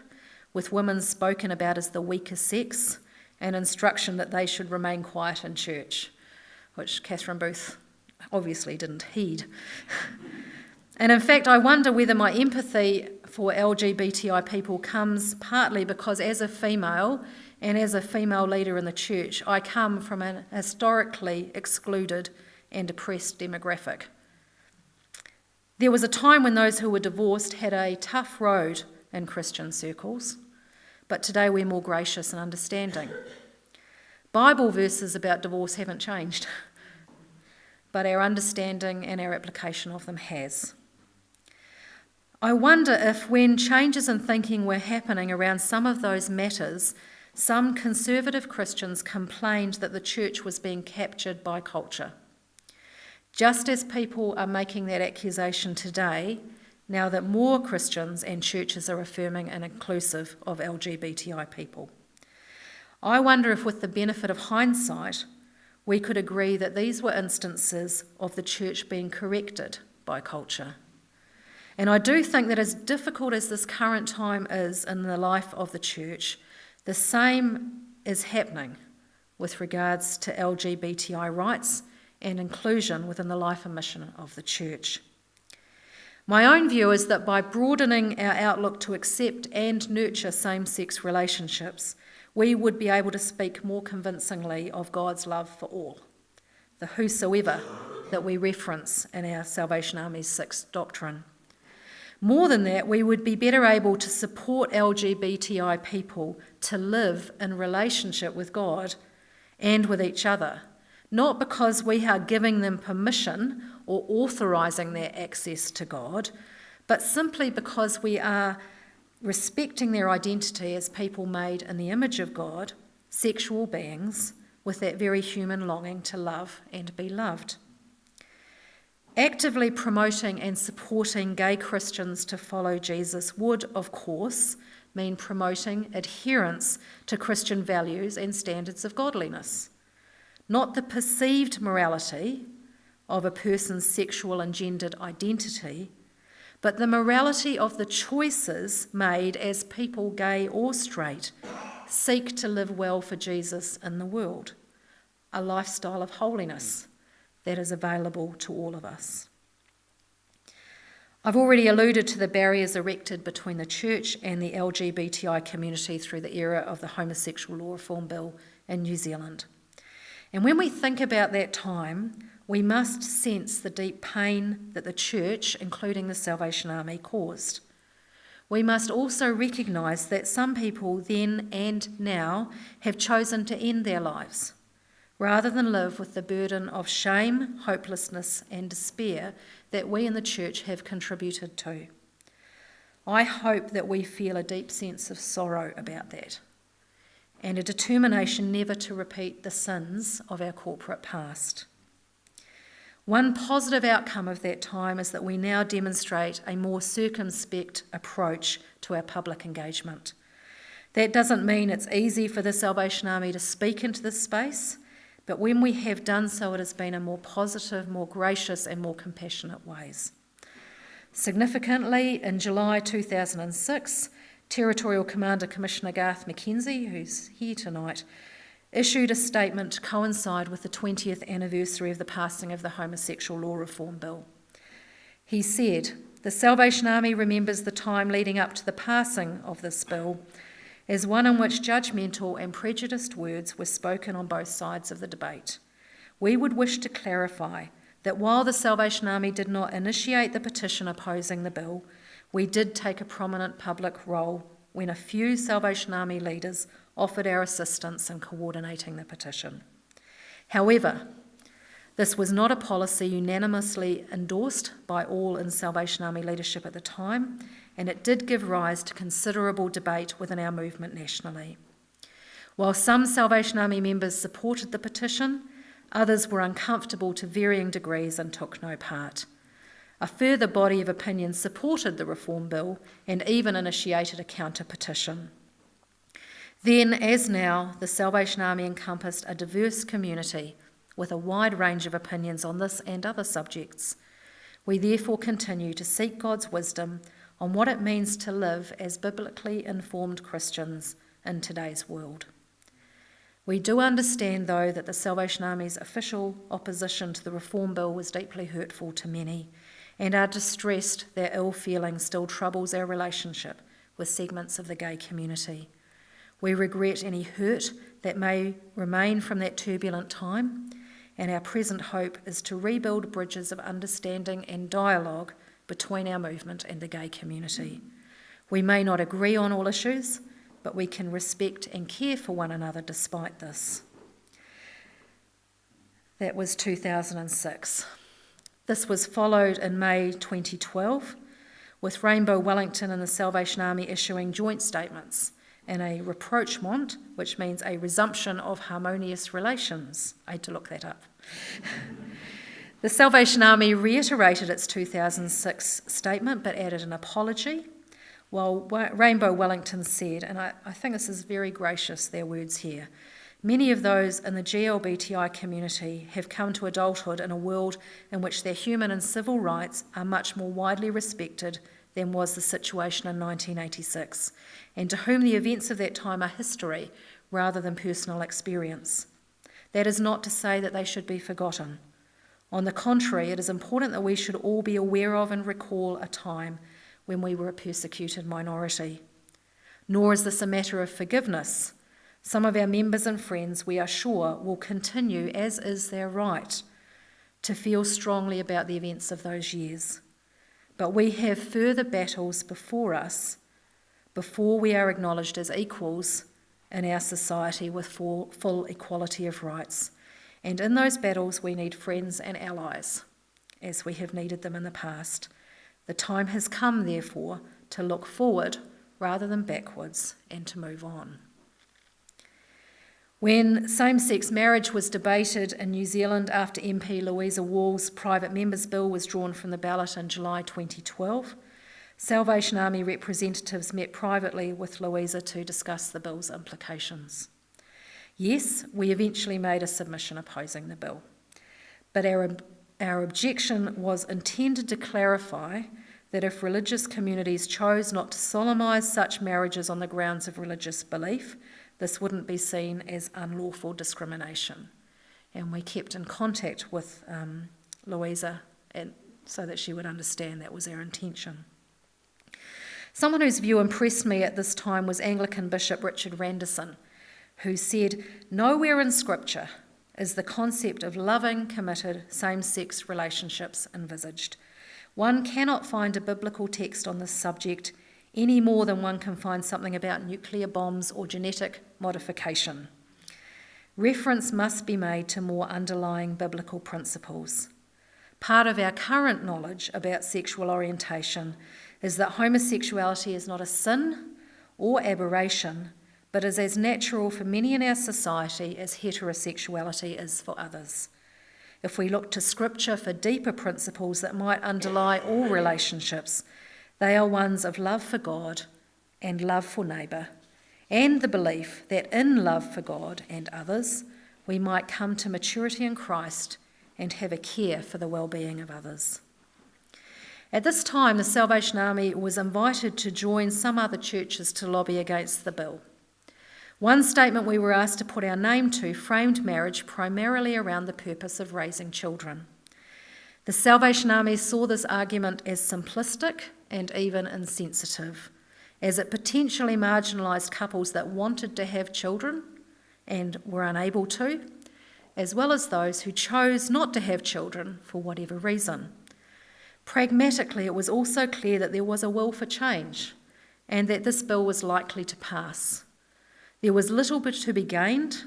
with women spoken about as the weaker sex, and instruction that they should remain quiet in church, which Catherine Booth obviously didn't heed. And in fact, I wonder whether my empathy for LGBTI people comes partly because as a female and as a female leader in the church, I come from an historically excluded and oppressed demographic. There was a time when those who were divorced had a tough road in Christian circles, but today we're more gracious and understanding. Bible verses about divorce haven't changed, but our understanding and our application of them has. I wonder if when changes in thinking were happening around some of those matters, some conservative Christians complained that the church was being captured by culture. Just as people are making that accusation today, now that more Christians and churches are affirming and inclusive of LGBTI people. I wonder if with the benefit of hindsight, we could agree that these were instances of the church being corrected by culture. And I do think that as difficult as this current time is in the life of the church, the same is happening with regards to LGBTI rights and inclusion within the life and mission of the church. My own view is that by broadening our outlook to accept and nurture same-sex relationships, we would be able to speak more convincingly of God's love for all, the whosoever that we reference in our Salvation Army's 6th doctrine. More than that, we would be better able to support LGBTI people to live in relationship with God and with each other, not because we are giving them permission or authorising their access to God, but simply because we are respecting their identity as people made in the image of God, sexual beings, with that very human longing to love and be loved. Actively promoting and supporting gay Christians to follow Jesus would, of course, mean promoting adherence to Christian values and standards of godliness, not the perceived morality of a person's sexual and gendered identity, but the morality of the choices made as people, gay or straight, seek to live well for Jesus in the world, a lifestyle of holiness that is available to all of us. I've already alluded to the barriers erected between the church and the LGBTI community through the era of the Homosexual Law Reform Bill in New Zealand. And when we think about that time, we must sense the deep pain that the church, including the Salvation Army, caused. We must also recognise that some people then and now have chosen to end their lives, rather than live with the burden of shame, hopelessness and despair that we in the church have contributed to. I hope that we feel a deep sense of sorrow about that and a determination never to repeat the sins of our corporate past. One positive outcome of that time is that we now demonstrate a more circumspect approach to our public engagement. That doesn't mean it's easy for the Salvation Army to speak into this space, but when we have done so, it has been in more positive, more gracious and more compassionate ways. Significantly, in July 2006, Territorial Commander Commissioner Garth McKenzie, who's here tonight, issued a statement to coincide with the 20th anniversary of the passing of the Homosexual Law Reform Bill. He said, "The Salvation Army remembers the time leading up to the passing of this bill as one in which judgmental and prejudiced words were spoken on both sides of the debate. We would wish to clarify that while the Salvation Army did not initiate the petition opposing the bill, we did take a prominent public role when a few Salvation Army leaders offered our assistance in coordinating the petition. However, this was not a policy unanimously endorsed by all in Salvation Army leadership at the time, and it did give rise to considerable debate within our movement nationally. While some Salvation Army members supported the petition, others were uncomfortable to varying degrees and took no part. A further body of opinion supported the Reform Bill and even initiated a counter-petition. Then, as now, the Salvation Army encompassed a diverse community with a wide range of opinions on this and other subjects. We therefore continue to seek God's wisdom on what it means to live as biblically informed Christians in today's world. We do understand, though, that the Salvation Army's official opposition to the Reform Bill was deeply hurtful to many, and are distressed their ill feeling still troubles our relationship with segments of the gay community. We regret any hurt that may remain from that turbulent time, and our present hope is to rebuild bridges of understanding and dialogue between our movement and the gay community. We may not agree on all issues, but we can respect and care for one another despite this. That was 2006. This was followed in May 2012, with Rainbow Wellington and the Salvation Army issuing joint statements and a rapprochement, which means a resumption of harmonious relations. I had to look that up. The Salvation Army reiterated its 2006 statement but added an apology, while Rainbow Wellington said, and I think this is very gracious, their words here, "Many of those in the GLBTI community have come to adulthood in a world in which their human and civil rights are much more widely respected than was the situation in 1986, and to whom the events of that time are history rather than personal experience. That is not to say that they should be forgotten. On the contrary, it is important that we should all be aware of and recall a time when we were a persecuted minority. Nor is this a matter of forgiveness. Some of our members and friends, we are sure, will continue, as is their right, to feel strongly about the events of those years. But we have further battles before us before we are acknowledged as equals in our society with full equality of rights. And in those battles we need friends and allies, as we have needed them in the past. The time has come, therefore, to look forward rather than backwards and to move on. When same-sex marriage was debated in New Zealand after MP Louisa Wall's private members' bill was drawn from the ballot in July 2012, Salvation Army representatives met privately with Louisa to discuss the bill's implications. Yes, we eventually made a submission opposing the bill, but our objection was intended to clarify that if religious communities chose not to solemnise such marriages on the grounds of religious belief, this wouldn't be seen as unlawful discrimination. And we kept in contact with Louisa so that she would understand that was our intention. Someone whose view impressed me at this time was Anglican Bishop Richard Randerson, who said, "Nowhere in Scripture is the concept of loving, committed, same-sex relationships envisaged. One cannot find a biblical text on this subject any more than one can find something about nuclear bombs or genetic modification. Reference must be made to more underlying biblical principles. Part of our current knowledge about sexual orientation is that homosexuality is not a sin or aberration, but is as natural for many in our society as heterosexuality is for others. If we look to Scripture for deeper principles that might underlie all relationships, they are ones of love for God and love for neighbour, and the belief that in love for God and others, we might come to maturity in Christ and have a care for the well-being of others." At this time, the Salvation Army was invited to join some other churches to lobby against the bill. One statement we were asked to put our name to framed marriage primarily around the purpose of raising children. The Salvation Army saw this argument as simplistic and even insensitive, as it potentially marginalised couples that wanted to have children and were unable to, as well as those who chose not to have children for whatever reason. Pragmatically, it was also clear that there was a will for change and that this bill was likely to pass. There was little bit to be gained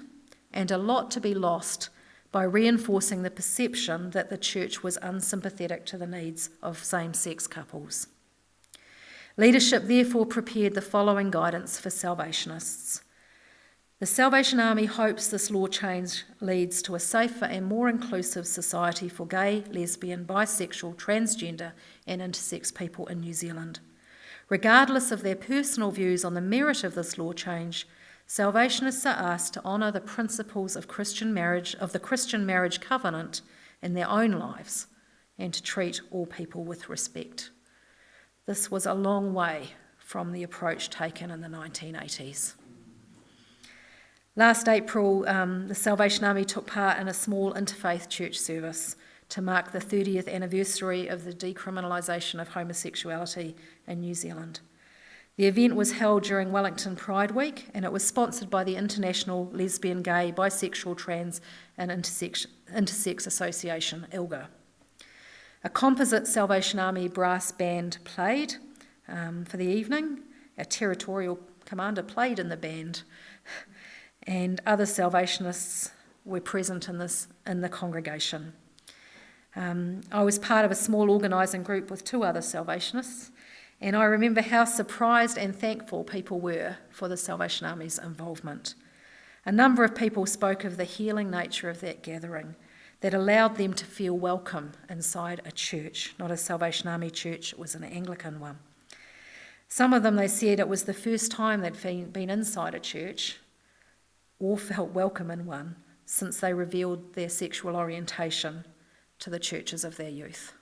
and a lot to be lost by reinforcing the perception that the church was unsympathetic to the needs of same-sex couples. Leadership therefore prepared the following guidance for Salvationists. The Salvation Army hopes this law change leads to a safer and more inclusive society for gay, lesbian, bisexual, transgender and intersex people in New Zealand. Regardless of their personal views on the merit of this law change, Salvationists are asked to honour the principles of Christian marriage, of the Christian marriage covenant in their own lives and to treat all people with respect. This was a long way from the approach taken in the 1980s. Last April, the Salvation Army took part in a small interfaith church service to mark the 30th anniversary of the decriminalisation of homosexuality in New Zealand. The event was held during Wellington Pride Week, and it was sponsored by the International Lesbian, Gay, Bisexual, Trans and Intersex Association, ILGA. A composite Salvation Army brass band played for the evening. A territorial commander played in the band, and other Salvationists were present in the congregation. I was part of a small organising group with two other Salvationists, and I remember how surprised and thankful people were for the Salvation Army's involvement. A number of people spoke of the healing nature of that gathering that allowed them to feel welcome inside a church, not a Salvation Army church, it was an Anglican one. Some of them, they said it was the first time they'd been inside a church or felt welcome in one since they revealed their sexual orientation to the churches of their youth.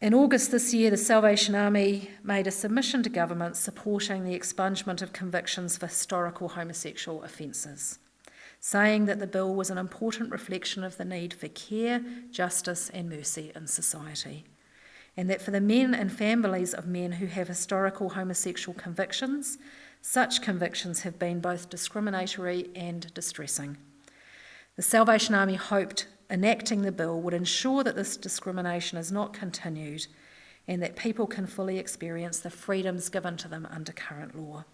In August this year, the Salvation Army made a submission to government supporting the expungement of convictions for historical homosexual offences, saying that the bill was an important reflection of the need for care, justice and mercy in society, and that for the men and families of men who have historical homosexual convictions, such convictions have been both discriminatory and distressing. The Salvation Army hoped enacting the bill would ensure that this discrimination is not continued and that people can fully experience the freedoms given to them under current law.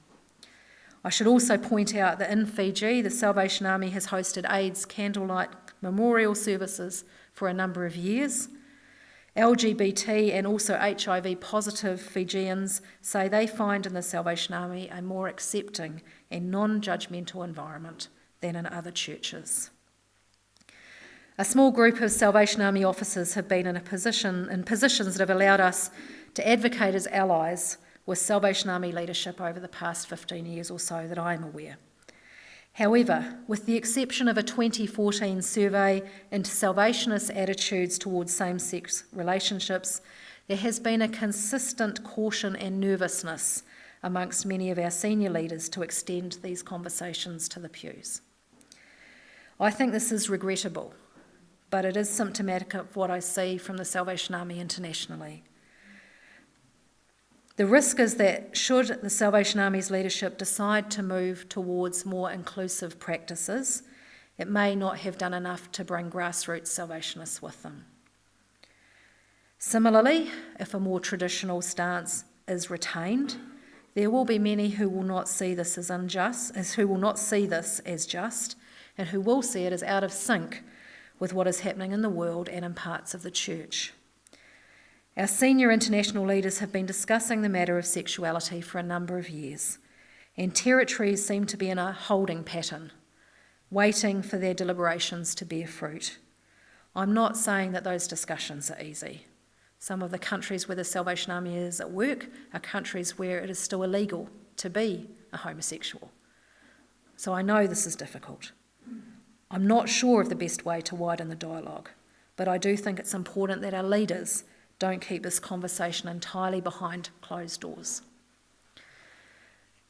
I should also point out that in Fiji, the Salvation Army has hosted AIDS candlelight memorial services for a number of years. LGBT and also HIV positive Fijians say they find in the Salvation Army a more accepting and non-judgmental environment than in other churches. A small group of Salvation Army officers have been in positions that have allowed us to advocate as allies with Salvation Army leadership over the past 15 years or so that I am aware. However, with the exception of a 2014 survey into Salvationist attitudes towards same-sex relationships, there has been a consistent caution and nervousness amongst many of our senior leaders to extend these conversations to the pews. I think this is regrettable, but it is symptomatic of what I see from the Salvation Army internationally. The risk is that should the Salvation Army's leadership decide to move towards more inclusive practices, it may not have done enough to bring grassroots Salvationists with them. Similarly, if a more traditional stance is retained, there will be many who will not see this as unjust, who will not see this as just, and who will see it as out of sync with what is happening in the world and in parts of the church. Our senior international leaders have been discussing the matter of sexuality for a number of years, and territories seem to be in a holding pattern, waiting for their deliberations to bear fruit. I'm not saying that those discussions are easy. Some of the countries where the Salvation Army is at work are countries where it is still illegal to be a homosexual. So I know this is difficult. I'm not sure of the best way to widen the dialogue, but I do think it's important that our leaders don't keep this conversation entirely behind closed doors.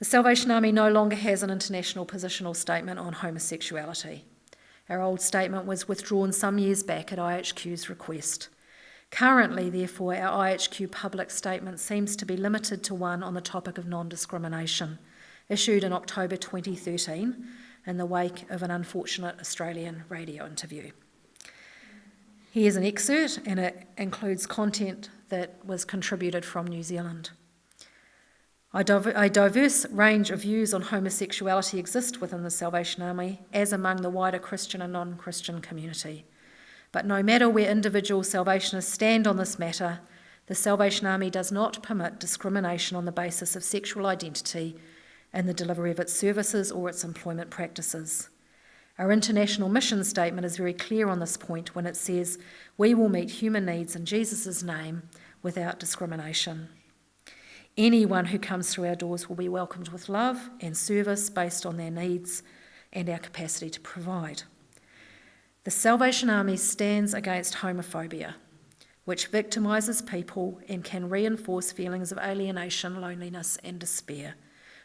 The Salvation Army no longer has an international positional statement on homosexuality. Our old statement was withdrawn some years back at IHQ's request. Currently, therefore, our IHQ public statement seems to be limited to one on the topic of non-discrimination, issued in October 2013 in the wake of an unfortunate Australian radio interview. Here's an excerpt, and it includes content that was contributed from New Zealand. A diverse range of views on homosexuality exist within the Salvation Army, as among the wider Christian and non-Christian community. But no matter where individual Salvationists stand on this matter, the Salvation Army does not permit discrimination on the basis of sexual identity in the delivery of its services or its employment practices. Our international mission statement is very clear on this point when it says, "We will meet human needs in Jesus' name without discrimination. Anyone who comes through our doors will be welcomed with love and service based on their needs and our capacity to provide." The Salvation Army stands against homophobia, which victimises people and can reinforce feelings of alienation, loneliness and despair.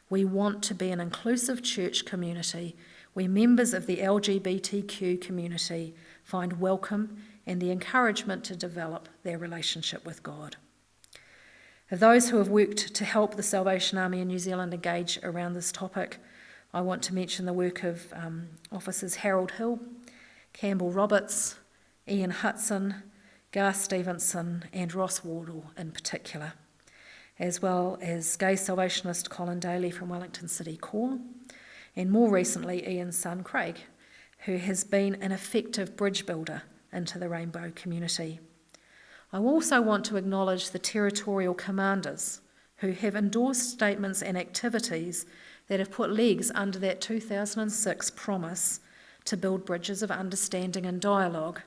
We want to be an inclusive church community where members of the LGBTQ community find welcome and the encouragement to develop their relationship with God. Of those who have worked to help the Salvation Army in New Zealand engage around this topic, I want to mention the work of Officers Harold Hill, Campbell Roberts, Ian Hudson, Garth Stevenson and Ross Wardle in particular, as well as gay Salvationist Colin Daly from Wellington City Core, and more recently Ian's son Craig, who has been an effective bridge builder into the rainbow community. I also want to acknowledge the territorial commanders who have endorsed statements and activities that have put legs under that 2006 promise to build bridges of understanding and dialogue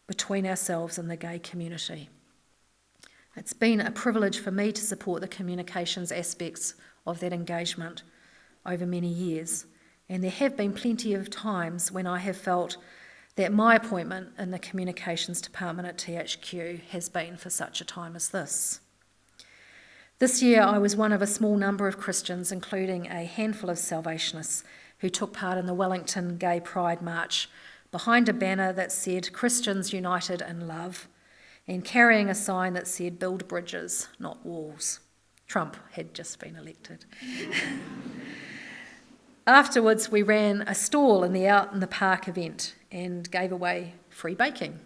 between ourselves and the gay community. It's been a privilege for me to support the communications aspects of that engagement over many years, and there have been plenty of times when I have felt that my appointment in the communications department at THQ has been for such a time as this. This year I was one of a small number of Christians, including a handful of Salvationists, who took part in the Wellington Gay Pride March behind a banner that said "Christians United in Love" and carrying a sign that said "Build bridges, not walls." Trump had just been elected. Afterwards, we ran a stall in the Out in the Park event, and gave away free baking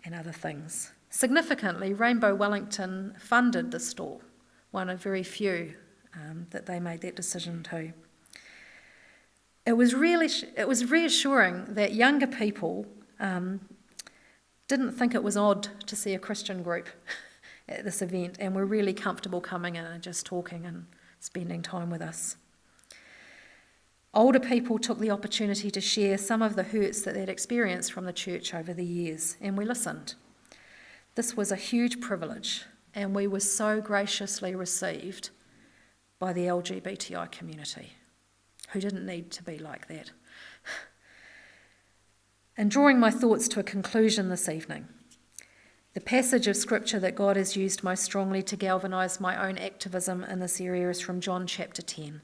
and other things. Significantly, Rainbow Wellington funded the store, one of very few that they made that decision to. It was reassuring that younger people didn't think it was odd to see a Christian group at this event and were really comfortable coming in and just talking and spending time with us. Older people took the opportunity to share some of the hurts that they'd experienced from the church over the years, and we listened. This was a huge privilege, and we were so graciously received by the LGBTI community, who didn't need to be like that. And drawing my thoughts to a conclusion this evening, the passage of scripture that God has used most strongly to galvanise my own activism in this area is from John chapter 10,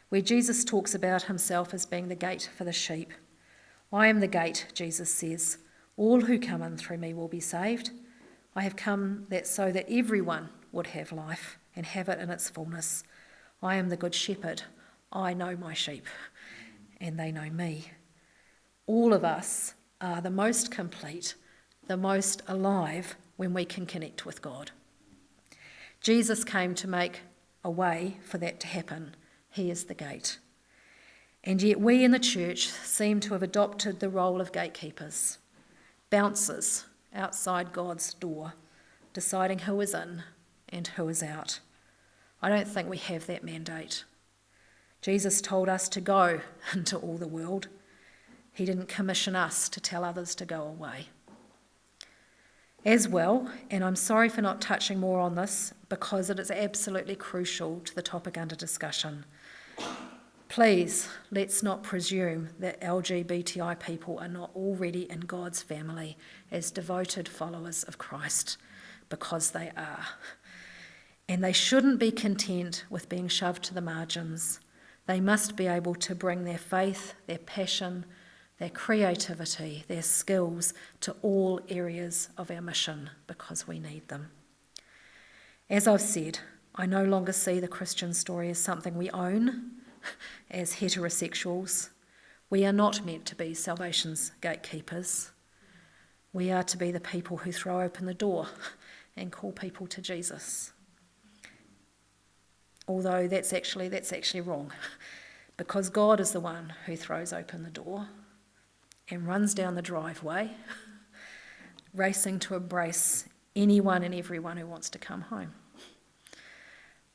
where Jesus talks about himself as being the gate for the sheep. I am the gate, Jesus says. All who come in through me will be saved. I have come so that everyone would have life and have it in its fullness. I am the good shepherd. I know my sheep, and they know me. All of us are the most complete, the most alive when we can connect with God. Jesus came to make a way for that to happen. He is the gate. And yet we in the church seem to have adopted the role of gatekeepers, bouncers outside God's door, deciding who is in and who is out. I don't think we have that mandate. Jesus told us to go into all the world. He didn't commission us to tell others to go away. As well, and I'm sorry for not touching more on this because it is absolutely crucial to the topic under discussion, please, let's not presume that LGBTI people are not already in God's family as devoted followers of Christ, because they are. And they shouldn't be content with being shoved to the margins. They must be able to bring their faith, their passion, their creativity, their skills to all areas of our mission because we need them. As I've said, I no longer see the Christian story as something we own as heterosexuals. We are not meant to be salvation's gatekeepers. We are to be the people who throw open the door and call people to Jesus. Although that's actually wrong, because God is the one who throws open the door and runs down the driveway, racing to embrace anyone and everyone who wants to come home.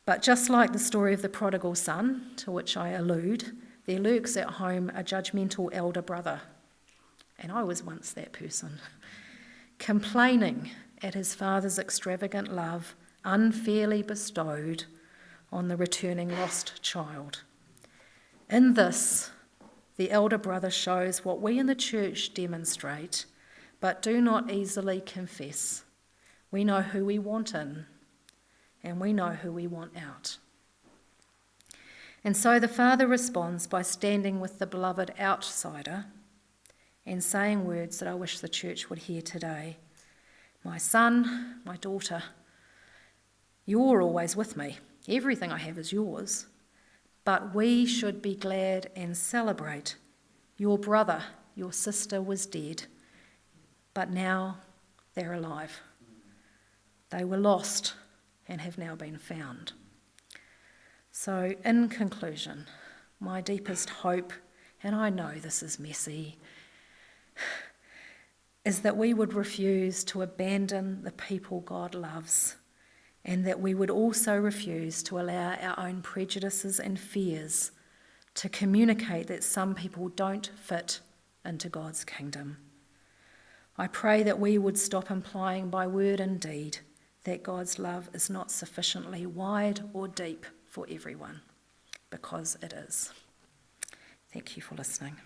But just like the story of the prodigal son, to which I allude, there lurks at home a judgmental elder brother, and I was once that person, complaining at his father's extravagant love unfairly bestowed on the returning lost child. In this, the elder brother shows what we in the church demonstrate, but do not easily confess. We know who we want in, and we know who we want out. And so the father responds by standing with the beloved outsider and saying words that I wish the church would hear today. My son, my daughter, you're always with me. Everything I have is yours. But we should be glad and celebrate. Your brother, your sister was dead, but now they're alive. They were lost and have now been found. So, in conclusion, my deepest hope, and I know this is messy, is that we would refuse to abandon the people God loves, and that we would also refuse to allow our own prejudices and fears to communicate that some people don't fit into God's kingdom. I pray that we would stop implying by word and deed that God's love is not sufficiently wide or deep for everyone, because it is. Thank you for listening.